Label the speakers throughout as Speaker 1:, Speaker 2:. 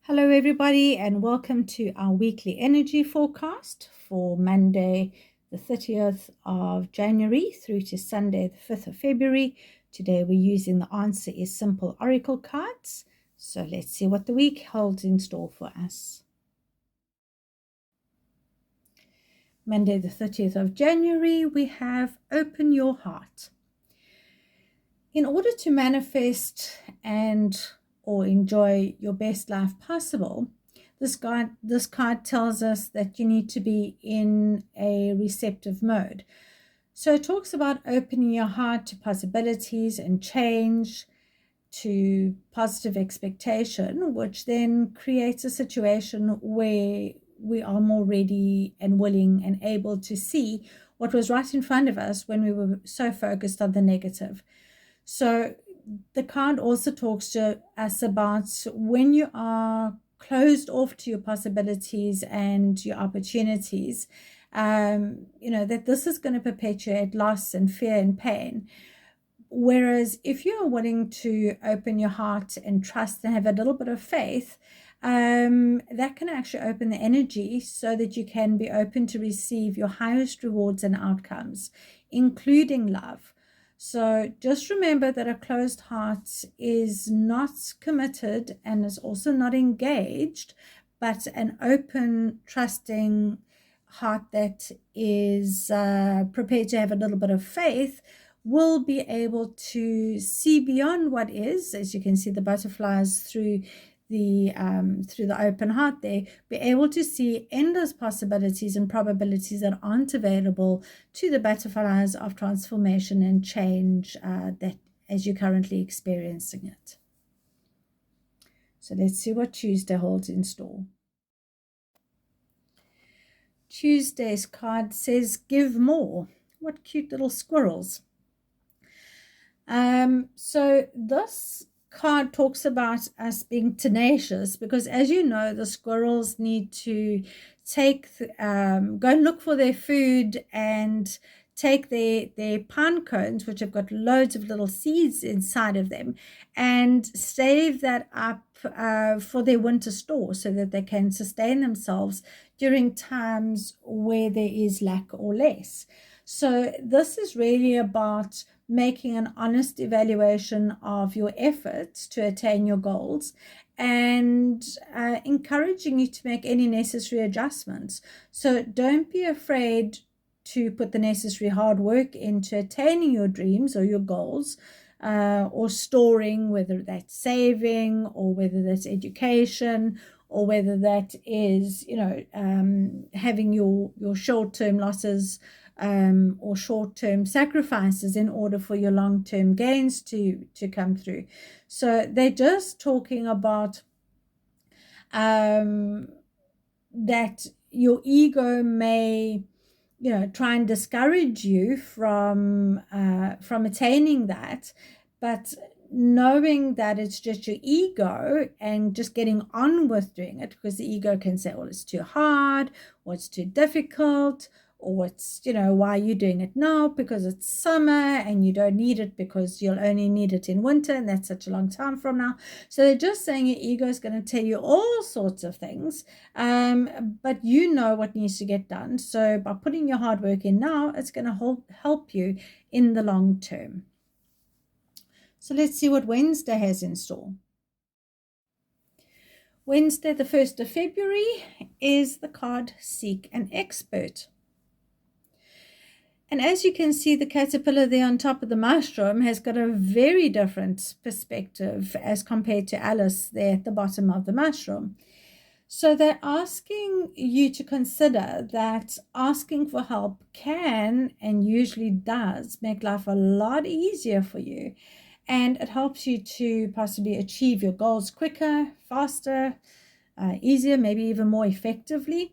Speaker 1: Hello, everybody, and welcome to our weekly energy forecast for Monday, the 30th of January through to Sunday, the 5th of February. Today, we're using the Answer is Simple Oracle cards. So let's see what the week holds in store for us. Monday, the 30th of January, we have Open Your Heart. In order to manifest or enjoy your best life possible, this card tells us that you need to be in a receptive mode. So it talks about opening your heart to possibilities and change, to positive expectation, which then creates a situation where we are more ready and willing and able to see what was right in front of us when we were so focused on the negative. So the card also talks to us about when you are closed off to your possibilities and your opportunities, that this is going to perpetuate loss and fear and pain. Whereas if you are willing to open your heart and trust and have a little bit of faith, that can actually open the energy so that you can be open to receive your highest rewards and outcomes, including love. So just remember that a closed heart is not committed and is also not engaged, but an open, trusting heart that is prepared to have a little bit of faith will be able to see beyond what is. As you can see the butterflies through the open heart there, be able to see endless possibilities and probabilities that aren't available to the butterflies of transformation and change that as you're currently experiencing it. So let's see what Tuesday holds in store. Tuesday's card says give more. What cute little squirrels. So this card talks about us being tenacious because, as you know, the squirrels need to go and look for their food and take their pine cones, which have got loads of little seeds inside of them, and save that up for their winter store so that they can sustain themselves during times where there is lack or less. So this is really about making an honest evaluation of your efforts to attain your goals and encouraging you to make any necessary adjustments. So don't be afraid to put the necessary hard work into attaining your dreams or your goals, or storing, whether that's saving or whether that's education or whether that is, having your short-term losses or short-term sacrifices in order for your long-term gains to come through. So they're just talking about that your ego may try and discourage you from attaining that, but knowing that it's just your ego and just getting on with doing it, because the ego can say, well, it's too hard, or it's too difficult, or it's, why are you doing it now? Because it's summer and you don't need it because you'll only need it in winter, and that's such a long time from now. So they're just saying your ego is going to tell you all sorts of things, but you know what needs to get done. So by putting your hard work in now, it's going to help you in the long term. So let's see what Wednesday has in store. Wednesday, the 1st of February, is the card Seek an Expert. And as you can see, the caterpillar there on top of the mushroom has got a very different perspective as compared to Alice there at the bottom of the mushroom. So they're asking you to consider that asking for help can and usually does make life a lot easier for you. And it helps you to possibly achieve your goals quicker, faster, easier, maybe even more effectively,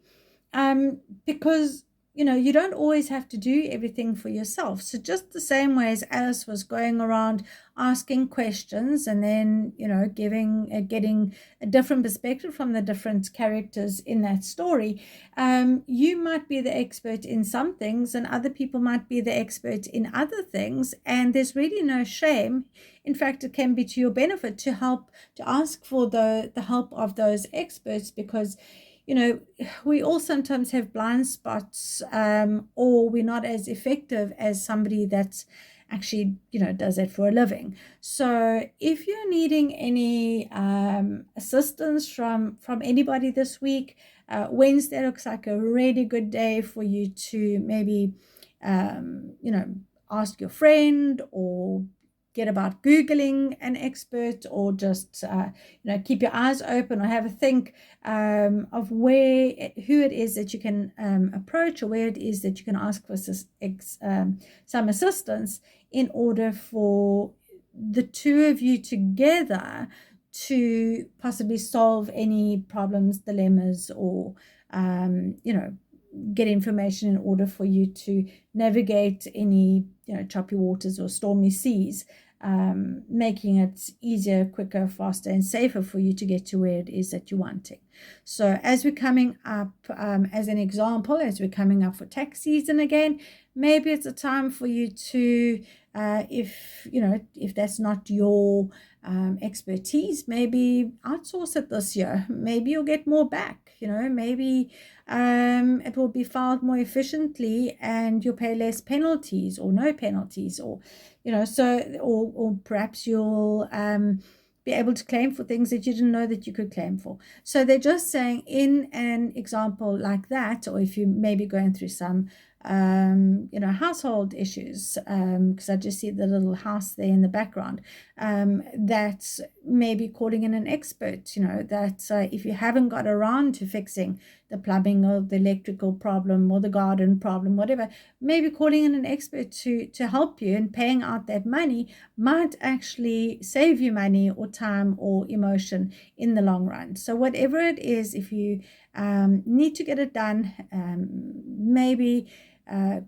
Speaker 1: because you don't always have to do everything for yourself. So just the same way as Alice was going around asking questions and then, getting a different perspective from the different characters in that story, you might be the expert in some things and other people might be the expert in other things. And there's really no shame in fact, it can be to your benefit to ask for the help of those experts, because we all sometimes have blind spots, or we're not as effective as somebody that's actually does it for a living. So if you're needing any assistance from anybody this week, Wednesday looks like a really good day for you to maybe ask your friend, or get about Googling an expert, or just keep your eyes open, or have a think of who it is that you can approach, or where it is that you can ask for some assistance, in order for the two of you together to possibly solve any problems, dilemmas, or get information in order for you to navigate any choppy waters or stormy seas, making it easier, quicker, faster, and safer for you to get to where it is that you're wanting. So as we're coming up, as an example, as we're coming up for tax season again, maybe it's a time for you to, if that's not your expertise, maybe outsource it this year. Maybe you'll get more back. Maybe it will be filed more efficiently, and you'll pay less penalties, or no penalties, or or perhaps you'll be able to claim for things that you didn't know that you could claim for. So they're just saying, in an example like that, or if you may be going through some household issues, because I just see the little house there in the background, that maybe calling in an expert, that if you haven't got around to fixing the plumbing or the electrical problem or the garden problem, whatever, maybe calling in an expert to help you, and paying out that money might actually save you money, or time, or emotion in the long run. So whatever it is, if you need to get it done, maybe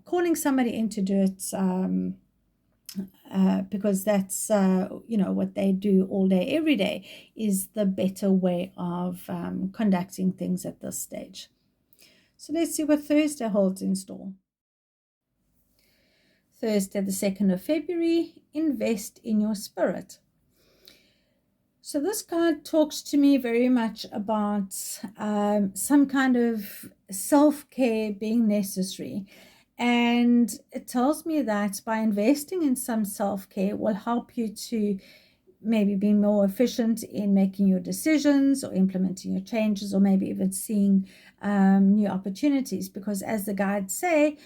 Speaker 1: calling somebody in to do it, because that's what they do all day every day, is the better way of conducting things at this stage. So let's see what Thursday holds in store. Thursday, the 2nd of February, invest in your spirit. So this card talks to me very much about some kind of self-care being necessary. And it tells me that by investing in some self-care will help you to maybe be more efficient in making your decisions, or implementing your changes, or maybe even seeing new opportunities. Because as the guides say,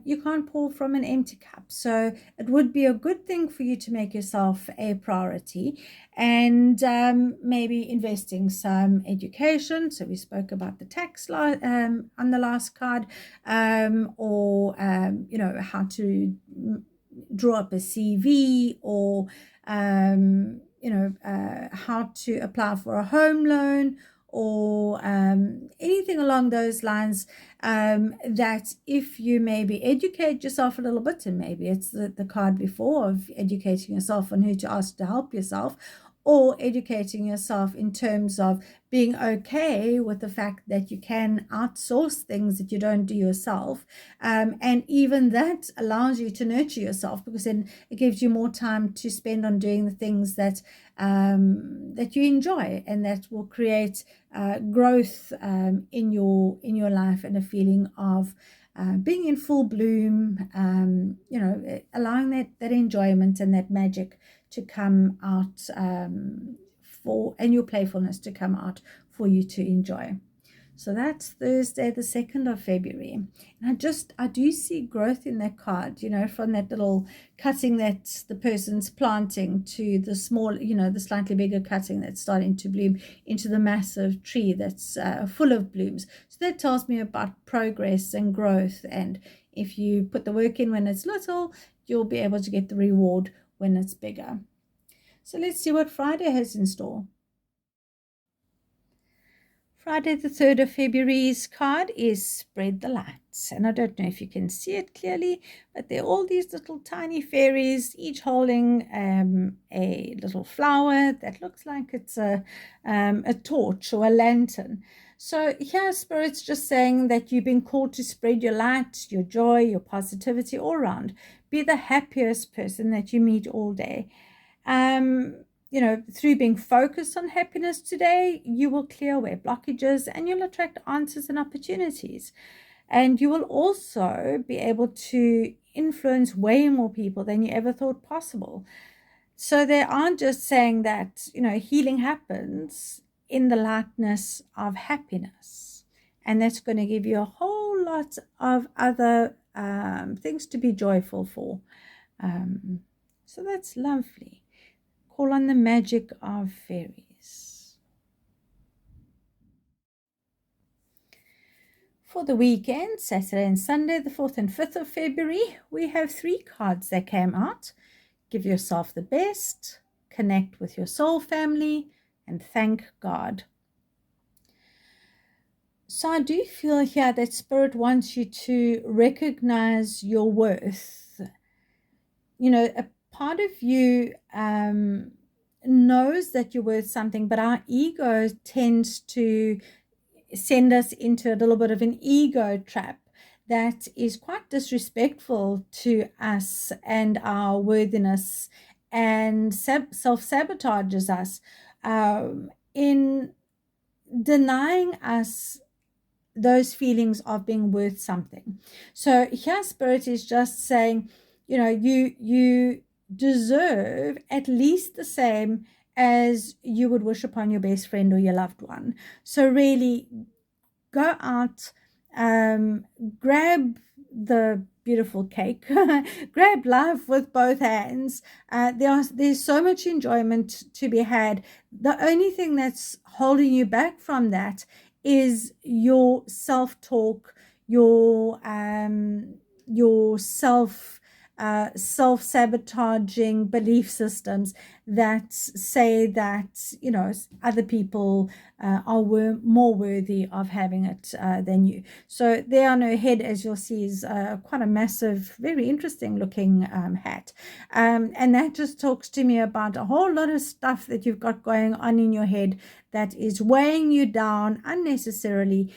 Speaker 1: you can't pour from an empty cup. So it would be a good thing for you to make yourself a priority, and maybe investing some education. So we spoke about the tax on the last card, or how to draw up a CV, or how to apply for a home loan, or anything along those lines, that if you maybe educate yourself a little bit, and maybe it's the card before of educating yourself on who to ask to help yourself, or educating yourself in terms of being okay with the fact that you can outsource things that you don't do yourself. And even that allows you to nurture yourself, because then it gives you more time to spend on doing the things that that you enjoy, and that will create growth in your life, and a feeling of being in full bloom, allowing that enjoyment and that magic to come out, and your playfulness to come out for you to enjoy. So that's Thursday, the 2nd of February. And I do see growth in that card, from that little cutting that the person's planting, to the small, the slightly bigger cutting that's starting to bloom, into the massive tree that's full of blooms. So that tells me about progress and growth. And if you put the work in when it's little, you'll be able to get the reward when it's bigger. So let's see what Friday has in store. Friday, the 3rd of February's card is Spread the Light. And I don't know if you can see it clearly, but there are all these little tiny fairies, each holding a little flower that looks like it's a torch or a lantern. So here, Spirit's just saying that you've been called to spread your light, your joy, your positivity all around. Be the happiest person that you meet all day. Through being focused on happiness today, you will clear away blockages and you'll attract answers and opportunities. And you will also be able to influence way more people than you ever thought possible. So they aren't just saying that, healing happens in the lightness of happiness. And that's going to give you a whole lot of other things to be joyful for. So that's lovely. Call on the magic of fairies. For the weekend, Saturday and Sunday, the 4th and 5th of February, we have 3 cards that came out. Give yourself the best, connect with your soul family, and thank God. So I do feel here that Spirit wants you to recognize your worth. A part of you knows that you're worth something, but our ego tends to send us into a little bit of an ego trap that is quite disrespectful to us and our worthiness, and self-sabotages us in denying us those feelings of being worth something. So here Spirit is just saying, you deserve at least the same as you would wish upon your best friend or your loved one. So really go out, grab the beautiful cake, grab life with both hands. There's so much enjoyment to be had. The only thing that's holding you back from that is your self-talk, your self-sabotaging belief systems that say that other people are more worthy of having it than you. So there on her head, as you'll see, is quite a massive, very interesting looking hat, and that just talks to me about a whole lot of stuff that you've got going on in your head that is weighing you down unnecessarily,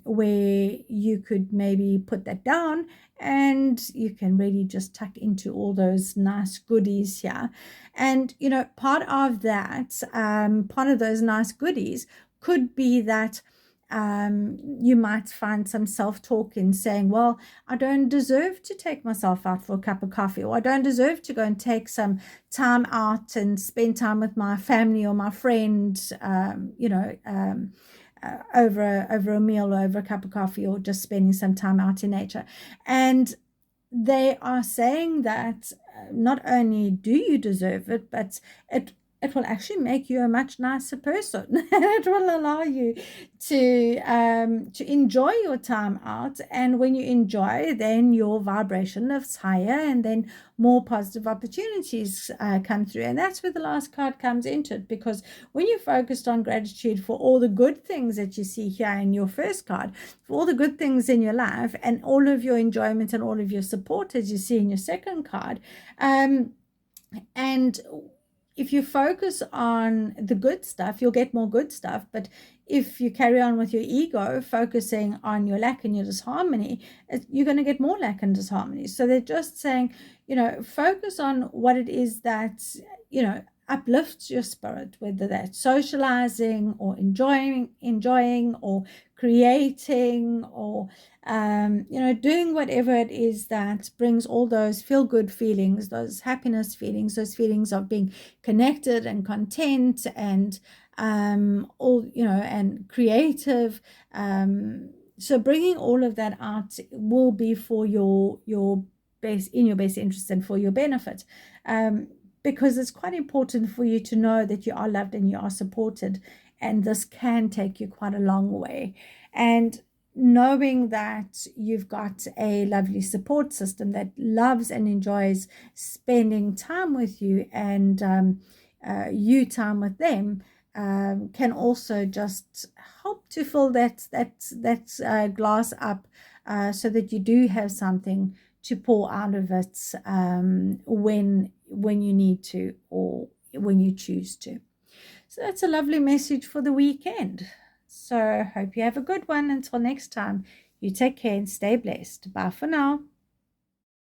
Speaker 1: where you could maybe put that down and you can really just tuck into all those nice goodies here. And part of that, part of those nice goodies could be that you might find some self-talk in saying, well, I don't deserve to take myself out for a cup of coffee, or I don't deserve to go and take some time out and spend time with my family or my friend, over a meal or over a cup of coffee, or just spending some time out in nature. And they are saying that not only do you deserve it, but it will actually make you a much nicer person. It will allow you to enjoy your time out, and when you enjoy, then your vibration lifts higher, and then more positive opportunities come through. And that's where the last card comes into it, because when you're focused on gratitude for all the good things that you see here in your first card, for all the good things in your life, and all of your enjoyment and all of your support, as you see in your second card, and if you focus on the good stuff, you'll get more good stuff. But if you carry on with your ego, focusing on your lack and your disharmony, you're going to get more lack and disharmony. So they're just saying, focus on what it is that, uplifts your spirit, whether that's socializing or enjoying or creating, or doing whatever it is that brings all those feel-good feelings, those happiness feelings, those feelings of being connected and content, and and creative. So bringing all of that out will be for your best interest and for your benefit. Because it's quite important for you to know that you are loved and you are supported, and this can take you quite a long way. And knowing that you've got a lovely support system that loves and enjoys spending time with you, and you time with them, can also just help to fill that glass up, so that you do have something to pour out of it when you need to, or when you choose to. So that's a lovely message for the weekend. So hope you have a good one. Until next time, you take care and stay blessed. Bye for now.